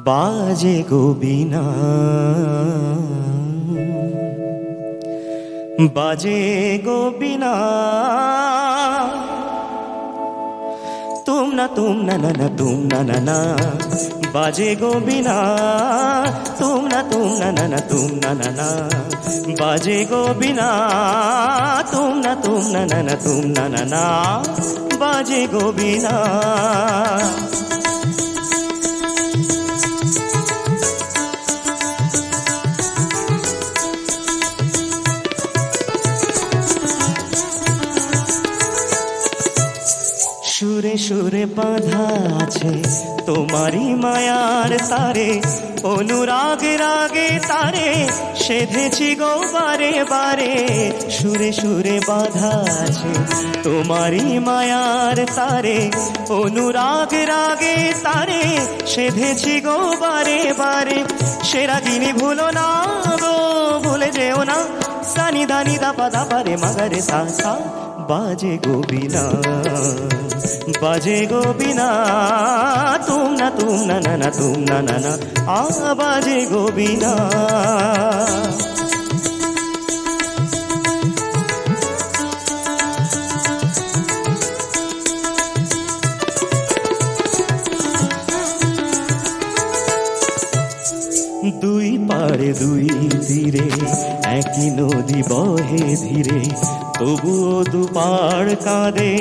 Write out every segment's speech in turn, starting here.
বাজে গো বীণা, বাজে গো বীণা, তুম না না তুম না, বাজে গো বীণা, তুম না না তুম না, বাজে গো বীণা, তুম না তুম না, বাজে গো বীণা। সুরে সুরে বাঁধা আছে তোমারই মায়ার তারে, অনুরাগে রাগে তারে সেধেছি গো বারে বারে। সুরে সুরে বাঁধা আছে তোমারই মায়ার তারে, অনুরাগে রাগে তারে সেধেছি গো বারে বারে। সে রাগিনী ভুলো না গো, ভুলে যেও না, সানি দানি দাপা দাপা রে মাগারে সা সা। বাজে গো বীণা, বাজে গো বীণা, তুম না তুম না, আ বাজে গো বীণা। দুই পাড়ে দুই তীরে একই নদী বহে ধীরে, তবুও দুপাড় কাঁদে।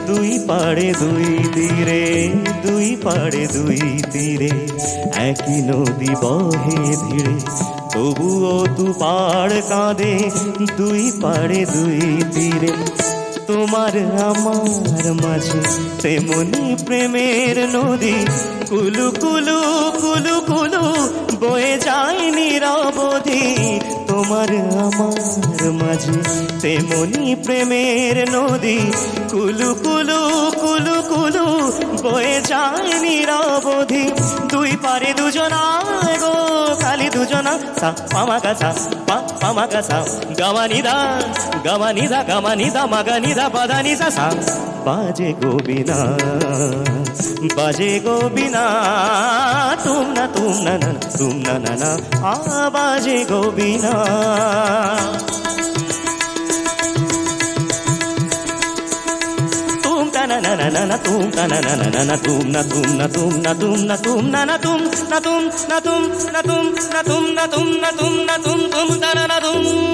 দুই পাড়ে দুই তীরে, দুই পাড়ে দুই তীরে একই নদী বহে ধীরে, তবুও দুপাড় কাঁদে। দুই পাড়ে দুই তীরে তোমার আমার মাঝে তেমনি প্রেমের নদী, কুলু কুলু কুলু কুলু বয়ে যায় নিরবধি। তোমার আমার মাঝে তেমনি প্রেমের নদী, কুলু কুলু কুলু কুলু বয়ে যায় নিরবধি। দুই পারে দুজনা গো, খালি দুজনা, সা পামা গাছা পা পামা গাছা, গামানিদা গামানিদা গামানিদা মাগানিদা পাদানি সা সা। বাজে গো বীণা, বাজে গো বীণা, তুম না তুম না, আ বাজে গো বীণা। তুম না তুম না তুম না তুম না তুম না তুম না তুম না তুম না তুম না তুম না তুম না তুম না তুম না তুম না তুম তুম না তুম।